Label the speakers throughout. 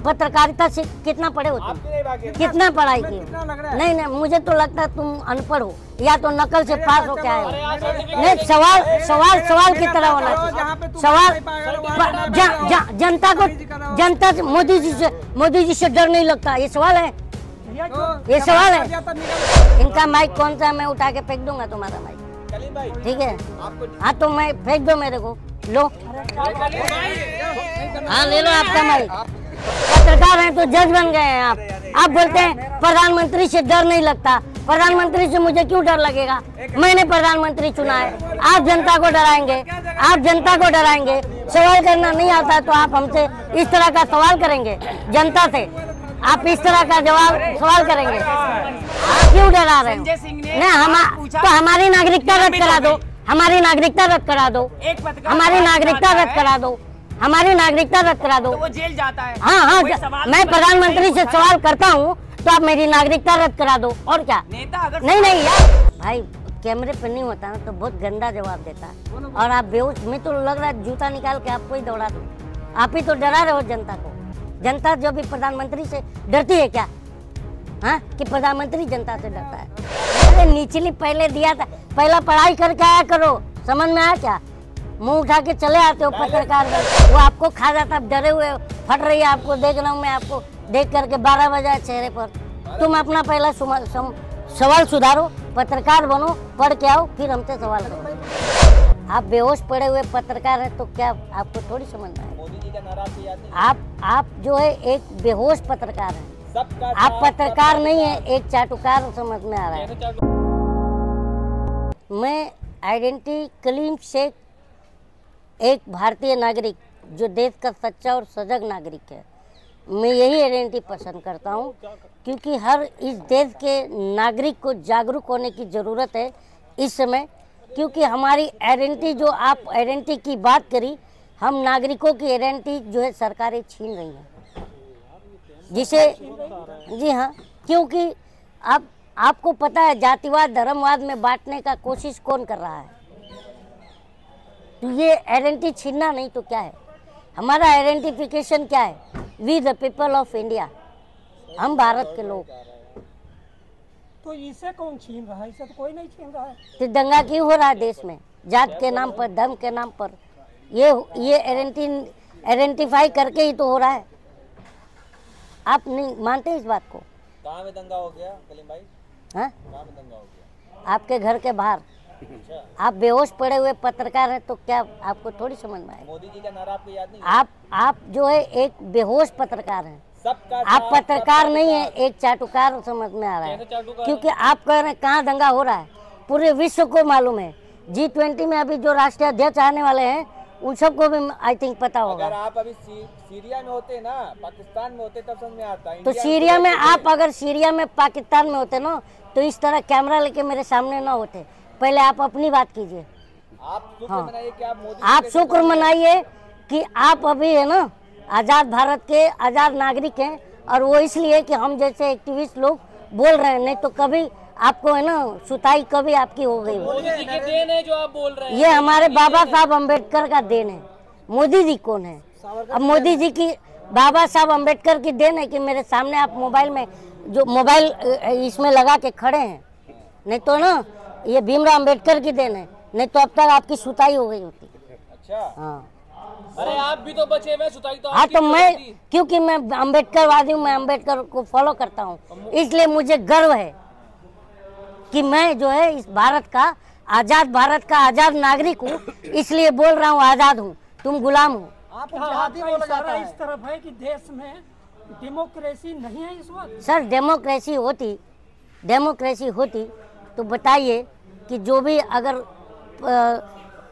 Speaker 1: पत्रकारिता से कितना पढ़े हो तुम? कितना पढ़ाई की? नहीं नहीं, मुझे तो लगता है तुम अनपढ़ हो, या तो नकल से पास हो क्या है। नहीं, सवाल की तरह होना चाहिए। सवाल जनता को, मोदी जी से डर नहीं लगता, ये सवाल है? ये सवाल है? इनका माइक कौन सा है, मैं उठा के फेंक दूंगा तुम्हारा माइक, ठीक है? हाँ तो मैं फेंक दो मेरे को, लो। हाँ ले लो आपका माइक। पत्रकार हैं तो जज बन गए हैं आप बोलते हैं प्रधानमंत्री से डर नहीं लगता। प्रधानमंत्री से मुझे क्यों डर लगेगा? मैंने प्रधानमंत्री चुना है। आप जनता को डराएंगे, आप जनता को डराएंगे। सवाल करना नहीं आता तो आप हमसे इस तरह का सवाल करेंगे? जनता से आप इस तरह का सवाल करेंगे? आप क्यों डरा रहे हो? नहीं, तो हमारी नागरिकता रद्द करा दो, हमारी नागरिकता रद्द करा दो, हमारी नागरिकता रद्द करा दो, हमारी नागरिकता रद्द करा दो।
Speaker 2: तो वो जेल जाता है।
Speaker 1: हाँ, मैं प्रधानमंत्री से सवाल करता हूँ तो आप मेरी नागरिकता रद्द करा दो, और क्या?
Speaker 2: नेता अगर
Speaker 1: नहीं यार भाई, कैमरे पे नहीं होता ना तो बहुत गंदा जवाब देता है, और आप बेहोश, मैं तो लग रहा है जूता निकाल के आपको ही दौड़ा दूं। आप ही तो डरा रहे हो जनता को। जनता जो भी प्रधानमंत्री से डरती है क्या? हाँ, कि प्रधानमंत्री जनता से डरता है? अरे निचली पहले दिया था, पहला पढ़ाई करके आया करो, समझ में आया क्या? मुंह उठा के चले आते हो पत्रकार, वो आपको खा जाता, डरे हुए फट रही है, आपको देख रहा हूँ मैं, आपको देख करके 12 बजे चेहरे पर। तुम अपना पहला सवाल सुधारो, पत्रकार बनो, पढ़ के आओ, फिर हमसे सवाल करो। आप बेहोश पड़े हुए पत्रकार हैं तो क्या आपको थोड़ी समझ में आए?
Speaker 3: मोदी जी का नारा आपको याद नहीं?
Speaker 1: आप जो है एक बेहोश पत्रकार हैं, आप पत्रकार नहीं है, एक चाटुकार समझ में आ रहा है। मैं आइडेंटिटी कलीम शेख, एक भारतीय नागरिक जो देश का सच्चा और सजग नागरिक है, मैं यही आइडेंटिटी पसंद करता हूँ, क्योंकि हर इस देश के नागरिक को जागरूक होने की ज़रूरत है इस समय। क्योंकि हमारी आइडेंटिटी, जो आप आइडेंटिटी की बात करी, हम नागरिकों की आइडेंटिटी जो है सरकारें छीन रही हैं, जिसे, जी हाँ, क्योंकि आपको पता है जातिवाद धर्मवाद में बांटने का कोशिश कौन कर रहा है? तो ये आइडेंटिटी छीनना नहीं तो क्या है? हमारा आइडेंटिफिकेशन क्या है? We the people of India, हम भारत के लोग।
Speaker 4: तो इसे कौन छीन रहा है? इसे तो कोई नहीं छीन रहा है।
Speaker 1: तो दंगा क्यों हो रहा है देश में? जात के नाम पर, धर्म के नाम पर, ये आइडेंटिफाई करके ही तो हो रहा है। आप नहीं मानते इस बात को?
Speaker 3: कहाँ में दंगा हो गया कलीम भाई?
Speaker 1: हाँ,
Speaker 3: कहाँ में दंगा हो गया?
Speaker 1: आपके घर के बाहर। आप बेहोश पड़े हुए पत्रकार हैं तो क्या आपको थोड़ी समझ में आए?
Speaker 3: मोदी जी का नारा आपको याद नहीं?
Speaker 1: आप जो है एक बेहोश पत्रकार हैं, आप पत्रकार नहीं है, एक चाटुकार समझ में आ रहा है। क्योंकि आप कह रहे हैं कहाँ दंगा हो रहा है, पूरे विश्व को मालूम है। G20 में अभी जो राष्ट्रीय अध्यक्ष आने वाले हैं उन सबको भी आई थिंक पता होगा।
Speaker 3: अगर आप अभी सीरिया में होते ना, पाकिस्तान में होते, तब समझ में आता।
Speaker 1: तो सीरिया में, आप अगर सीरिया में पाकिस्तान में होते ना तो इस तरह कैमरा लेके मेरे सामने ना होते। पहले आप अपनी बात कीजिए।
Speaker 3: आप शुक्र
Speaker 1: हाँ,
Speaker 3: मनाइए कि
Speaker 1: आप शुक्र मनाइए कि आप अभी है ना आज़ाद भारत के आज़ाद नागरिक हैं, और वो इसलिए कि हम जैसे एक्टिविस्ट लोग बोल रहे हैं, नहीं तो कभी आपको है ना सुताई कभी आपकी हो गई।
Speaker 3: मोदी जी की देन है जो आप बोल रहे हैं।
Speaker 1: ये हमारे बाबा साहब अम्बेडकर का देन है। मोदी जी कौन है? अब मोदी जी की, बाबा साहब अम्बेडकर की देन है कि मेरे सामने आप मोबाइल में जो मोबाइल इसमें लगा के खड़े हैं, नहीं तो ना ये भीमराव अम्बेडकर की देन है, नहीं तो अब तक आपकी सुताई हो गई होती।
Speaker 3: अच्छा,
Speaker 1: हाँ,
Speaker 3: अरे आप भी तो बचे हुए, सुताई तो
Speaker 1: हाँ, तो मैं, क्योंकि मैं अम्बेडकरवादी हूँ, मैं अम्बेडकर को फॉलो करता हूँ, इसलिए मुझे गर्व है कि मैं जो है इस भारत का आजाद नागरिक हूँ, इसलिए बोल रहा हूँ आजाद हूँ, तुम गुलाम हो।
Speaker 4: आपका इशारा इस तरफ है कि देश में डेमोक्रेसी नहीं है इस वक्त।
Speaker 1: सर डेमोक्रेसी होती तो बताइए कि जो भी अगर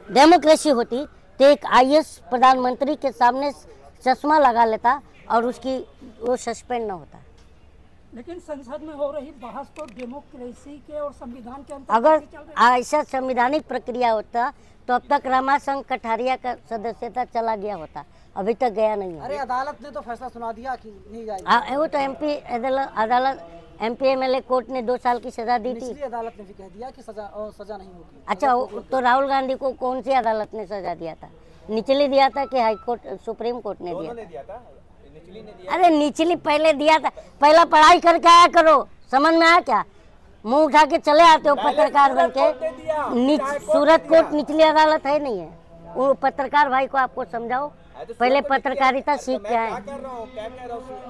Speaker 1: डेमोक्रेसी होती तो एक IAS प्रधानमंत्री के सामने चश्मा लगा लेता और वो सस्पेंड ना होता।
Speaker 4: लेकिन संसद में हो रही बहस तो डेमोक्रेसी के और संविधान के अंतर्गत
Speaker 1: अगर
Speaker 4: चल रही है।
Speaker 1: ऐसा संवैधानिक प्रक्रिया होता तो अब तक रमाशंकर कठारिया का सदस्यता चला गया होता, अभी तक गया नहीं है।
Speaker 5: अरे अदालत ने तो फैसला सुना दिया कि नहीं जाएगी।
Speaker 1: वो तो MP MLA कोर्ट ने 2 साल की सजा दी थी।
Speaker 5: निचली अदालत ने भी कह दिया कि सजा नहीं होगी।
Speaker 1: अच्छा, तो राहुल गांधी को कौन सी अदालत ने सजा दिया था? निचली दिया था कि हाई कोर्ट, सुप्रीम कोर्ट ने दिया था?
Speaker 3: निचली ने दिया।
Speaker 1: अरे निचली पहले दिया था, पहला पढ़ाई करके आया करो, समझ में आया क्या? मुंह उठा के चले आते हो पत्रकार बन के। सूरत कोर्ट निचली अदालत है नहीं है, वो पत्रकार भाई को आपको समझाओ पहले पत्रकारिता सीख के आए,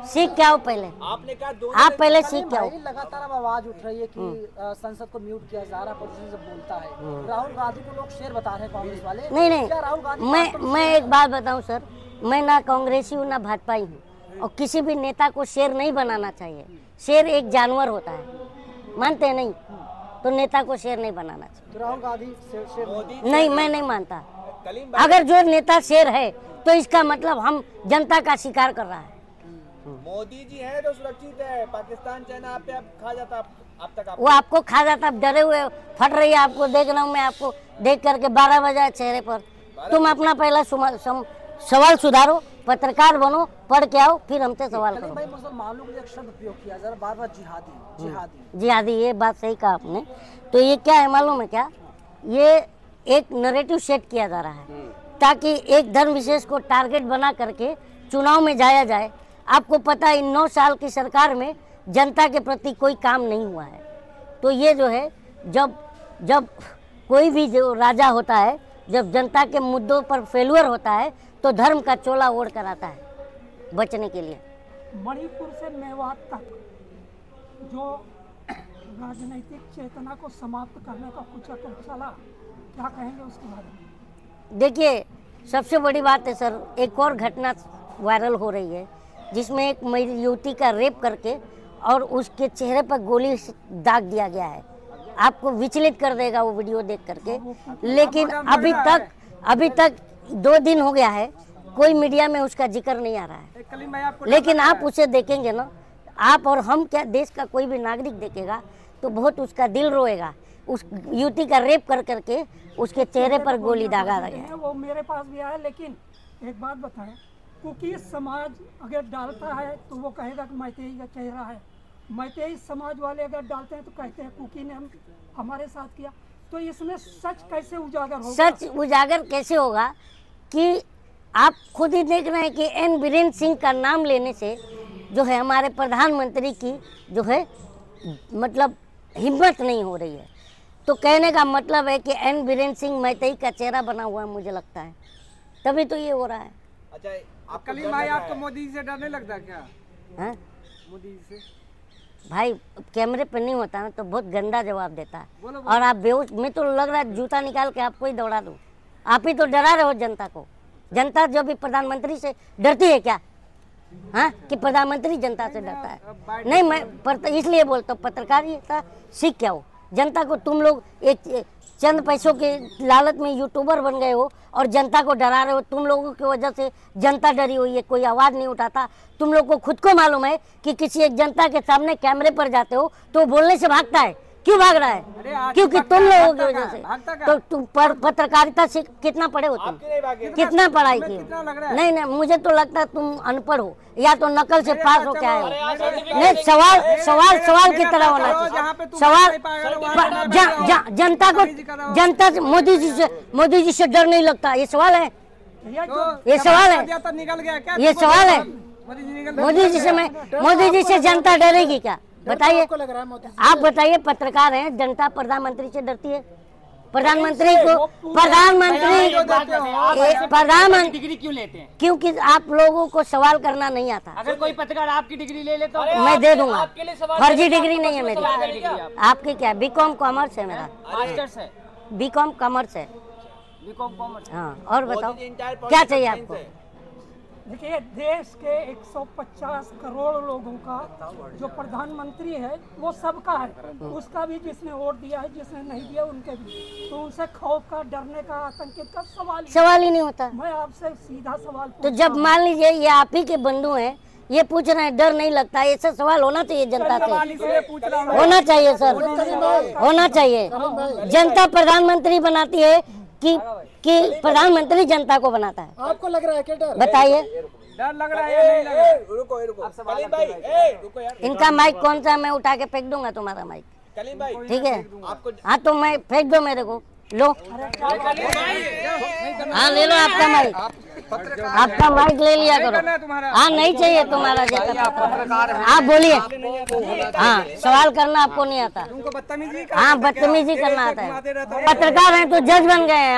Speaker 1: सीख के आओ पहले।
Speaker 3: आपने कहा
Speaker 1: आप पहले सीख के आओ।
Speaker 5: लगातार अब आवाज उठ रही है कि संसद को म्यूट किया जा रहा है, अपोजिशन से बोलता है। राहुल गांधी को लोग शेर बता रहे हैं कांग्रेस वाले।
Speaker 1: नहीं
Speaker 5: क्या राहुल गांधी
Speaker 1: मैं एक बात बताऊं सर, मैं ना कांग्रेसी हूँ ना भाजपाई हूँ, और किसी भी नेता को शेर नहीं बनाना चाहिए। शेर एक जानवर होता है, मानते हैं नहीं? तो नेता को शेर नहीं बनाना चाहिए।
Speaker 5: तो राहुल गांधी शेर
Speaker 1: नहीं, मैं नहीं मानता। अगर जो नेता शेर है तो इसका मतलब हम जनता का शिकार कर रहा है।
Speaker 3: मोदी जी है तो सुरक्षित है, पाकिस्तान चाइना आप पे अब खा जाता अब तक।
Speaker 1: वो आपको खा जाता, आप डरे हुए फट रही है, आपको देख रहा हूँ मैं, आपको देख करके 12 बजे चेहरे पर। तुम अपना पहला सवाल सुधारो, पत्रकार बनो, पढ़ के आओ, फिर हमसे सवाल करो।
Speaker 5: भाई मुसलमानों के लिए एक शब्द उपयोग किया जा रहा है बार-बार, जिहादी जिहादी
Speaker 1: जिहादी। ये बात सही कहा आपने। तो ये क्या है मालूम है क्या? ये एक नैरेटिव सेट किया जा रहा है ताकि एक धर्म विशेष को टारगेट बना करके चुनाव में जाया जाए। आपको पता है इन 9 साल की सरकार में जनता के प्रति कोई काम नहीं हुआ है। तो ये जो है, जब कोई भी जो राजा होता है, जब जनता के मुद्दों पर फेल्यूर होता है तो धर्म का चोला ओढ़ कर आता है बचने के लिए।
Speaker 4: मणिपुर से मेवात तक जो राजनीतिक चेतना को समाप्त करने का कुचक्र चला, क्या कहेंगे उसके बारे में?
Speaker 1: देखिए, सबसे बड़ी बात है सर, एक और घटना वायरल हो रही है जिसमें एक युवती का रेप करके और उसके चेहरे पर गोली दाग दिया गया है। आपको विचलित कर देगा वो वीडियो देख करके। लेकिन अभी तक 2 दिन हो गया है, कोई मीडिया में उसका जिक्र नहीं आ रहा है। लेकिन आप उसे देखेंगे ना, आप और हम क्या, देश का कोई भी नागरिक देखेगा तो बहुत उसका दिल रोएगा। उस युवती का रेप कर करके उसके चेहरे पर गोली दागा गया है।
Speaker 4: वो मेरे पास भी आया। लेकिन एक बात बताएं, कुकी समाज अगर डालता है तो वो कहेगा कि मैतेई का चेहरा है। मैतेई समाज वाले अगर डालते हैं तो कहते हैं कुकी ने हमारे साथ किया। तो इसमें सच कैसे उजागर होगा?
Speaker 1: सच उजागर कैसे होगा कि आप खुद ही देख रहे हैं कि एन बीरेन सिंह का नाम लेने से जो है हमारे प्रधानमंत्री की जो है मतलब हिम्मत नहीं हो रही है। तो कहने का मतलब है कि एन बीरेन सिंह मैतेई का चेहरा बना हुआ है, मुझे लगता है, तभी तो ये हो रहा है।
Speaker 3: अच्छा,
Speaker 2: कलीम भाई, आपको मोदी जी से डर नहीं लगता क्या?
Speaker 1: हाँ
Speaker 2: मोदी जी से
Speaker 1: भाई, कैमरे पर नहीं होता ना तो बहुत गंदा जवाब देता है। और आप बेहोश, मैं तो लग रहा है जूता निकाल के आपको ही दौड़ा दूं। आप ही तो डरा रहे हो जनता को। जनता जो भी प्रधानमंत्री से डरती है क्या? हाँ, कि प्रधानमंत्री जनता से डरता है? नहीं, मैं इसलिए बोलता हूँ पत्रकारिता सीख क्या हो। जनता को तुम लोग एक चंद पैसों के लालच में यूट्यूबर बन गए हो और जनता को डरा रहे हो। तुम लोगों की वजह से जनता डरी हुई है, कोई आवाज़ नहीं उठाता। तुम लोग को खुद को मालूम है कि किसी एक जनता के सामने कैमरे पर जाते हो तो बोलने से भागता है। क्यों भाग रहा है? क्योंकि तुम लोगों की वजह से। तो तुम पत्रकारिता से कितना पढ़े हो तुम? कितना पढ़ाई की? नहीं, मुझे तो लगता है तुम अनपढ़ हो, या तो नकल से पास हो क्या है। नहीं, सवाल की तरह होना चाहिए। सवाल जनता से मोदी जी से डर नहीं लगता, ये सवाल है? ये सवाल है? ये सवाल है? मोदी जी से जनता डरेगी क्या? बताइए, आप बताइए। पत्रकार हैं, जनता प्रधानमंत्री से डरती है? प्रधानमंत्री
Speaker 2: डिग्री क्यों लेते हैं?
Speaker 1: क्योंकि आप लोगों को सवाल करना नहीं आता।
Speaker 2: अगर कोई पत्रकार आपकी डिग्री ले ले तो
Speaker 1: मैं दे दूंगा। फर्जी डिग्री नहीं है मेरी। आपकी क्या? बीकॉम कॉमर्स है मेरा।
Speaker 2: मास्टर्स है,
Speaker 1: बीकॉम कॉमर्स है।
Speaker 2: B Com commerce.
Speaker 1: हाँ, और बताओ क्या चाहिए आपको?
Speaker 4: देखिए, देश के 150 करोड़ लोगों का जो प्रधानमंत्री है वो सबका है। उसका भी जिसने वोट दिया है, जिसने नहीं दिया उनके भी। तो उनसे खौफ का, डरने का, आतंकित का सवाल
Speaker 1: ही नहीं होता।
Speaker 4: मैं आपसे सीधा सवाल
Speaker 1: तो जब मान लीजिए ये आप ही के बंधु हैं, ये पूछ रहे हैं डर नहीं लगता, ऐसा सवाल होना चाहिए जनता से। होना चाहिए सर, होना चाहिए। जनता प्रधानमंत्री बनाती है कि प्रधानमंत्री जनता को बनाता है?
Speaker 5: आपको लग रहा है क्या डर?
Speaker 1: बताइए।
Speaker 2: डर लग रहा है या नहीं लग रहा है?
Speaker 3: रुको
Speaker 2: सलीम
Speaker 3: भाई, रुको यार।
Speaker 1: इनका माइक कौन सा? मैं उठा के फेंक दूंगा तुम्हारा माइक।
Speaker 3: कलीम भाई,
Speaker 1: ठीक है? हाँ, तो मैं फेंक दो मेरे को। लो, हाँ ले लो आपका माइक। आपका माइक ले लिया करो। हाँ, नहीं चाहिए तुम्हारा जैसा। आप बोलिए। हाँ, सवाल करना आपको नहीं आता। हाँ, बदतमीजी करना आता है। पत्रकार हैं तो जज बन गए हैं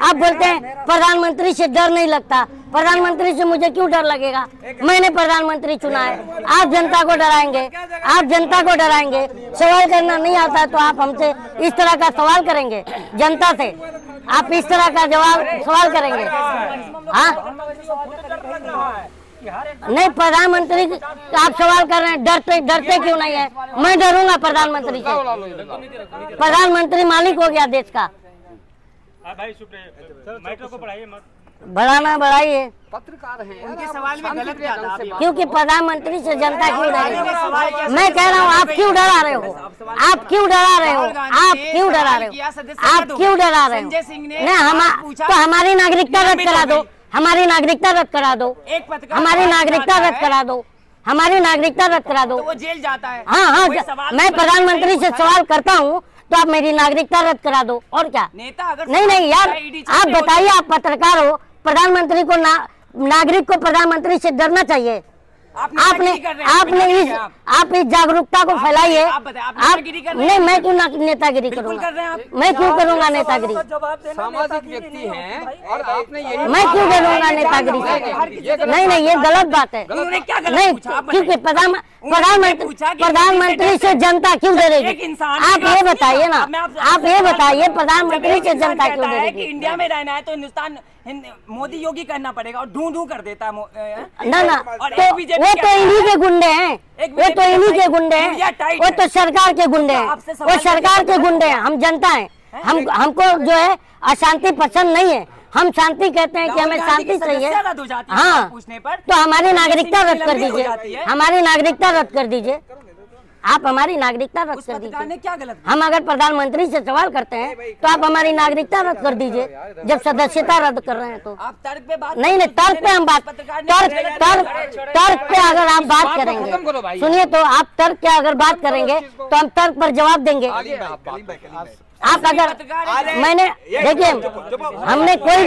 Speaker 1: आप बोलते हैं प्रधानमंत्री से डर नहीं लगता। प्रधानमंत्री से मुझे क्यों डर लगेगा? मैंने प्रधानमंत्री चुना है। आप जनता को डराएंगे, आप जनता को डराएंगे। सवाल करना नहीं आता तो आप हमसे इस तरह का सवाल करेंगे जनता से? आप इस तरह का सवाल करेंगे? हाँ, नहीं, प्रधानमंत्री आप सवाल कर रहे हैं, डरते क्यों नहीं है? मैं डरूंगा प्रधानमंत्री से? प्रधानमंत्री मालिक हो गया देश का। बढ़ाना बढ़ाइए।
Speaker 3: पत्रकार हैं,
Speaker 2: उनके सवाल में गलत क्या था?
Speaker 1: क्योंकि प्रधानमंत्री से जनता क्यों डरेगी? मैं कह रहा हूँ, आप क्यों डरा रहे हो? आप क्यों डरा रहे हो? आप क्यों डरा रहे हो? आप क्यों डरा रहे हो? नहीं, तो हमारी नागरिकता रद्द करा दो। हमारी नागरिकता रद्द करा दो। हमारी नागरिकता रद्द करा दो। हमारी नागरिकता रद्द करा दो।
Speaker 2: वो जेल जाता है।
Speaker 1: हाँ, मैं प्रधानमंत्री से सवाल करता हूँ तो आप मेरी नागरिकता रद्द करा दो। और क्या?
Speaker 2: नेता अगर
Speaker 1: नहीं यार, आप बताइए, आप पत्रकार हो। प्रधानमंत्री को नागरिक को प्रधानमंत्री से डरना चाहिए। आप इस जागरूकता को फैलाइए। नहीं, मैं क्यों नेतागिरी करूंगा? मैं क्यों करूंगा नेतागिरी?
Speaker 3: सामाजिक व्यक्ति हैं और आपने यही
Speaker 1: मैं क्यों करूंगा नेतागिरी से? नहीं, ये गलत बात है। नहीं, क्योंकि प्रधानमंत्री से जनता क्यों डरेगी? आप ये बताइए ना, आप ये बताइए, प्रधानमंत्री से जनता क्यों डरेगी?
Speaker 2: इंडिया में रहना है तो हिंदुस्तान मोदी योगी करना पड़ेगा और ढूंढ कर देता है।
Speaker 1: ना, तो वो तो इन्हीं के गुंडे हैं। वो तो इन्हीं के गुंडे हैं। वो तो सरकार के गुंडे हैं। वो सरकार के गुंडे हैं। हम जनता हैं। हमको जो है अशांति पसंद नहीं है। हम शांति कहते हैं कि हमें शांति चाहिए। हाँ, तो हमारी नागरिकता रद्द कर दीजिए। हमारी नागरिकता रद्द कर दीजिए। आप हमारी नागरिकता रद्द कर दीजिए।
Speaker 2: क्या गलत?
Speaker 1: हम अगर प्रधानमंत्री से सवाल करते हैं तो आप हमारी नागरिकता रद्द कर दीजिए। जब सदस्यता रद्द कर रहे हैं तो
Speaker 2: आप तर्क पे बात
Speaker 1: नहीं, तर्क पे हम बात तर्क पे अगर आप बात करेंगे, सुनिए, तो आप तर्क पे अगर बात करेंगे तो हम तर्क पर जवाब देंगे। आप अगर मैंने देखिए, हमने कोई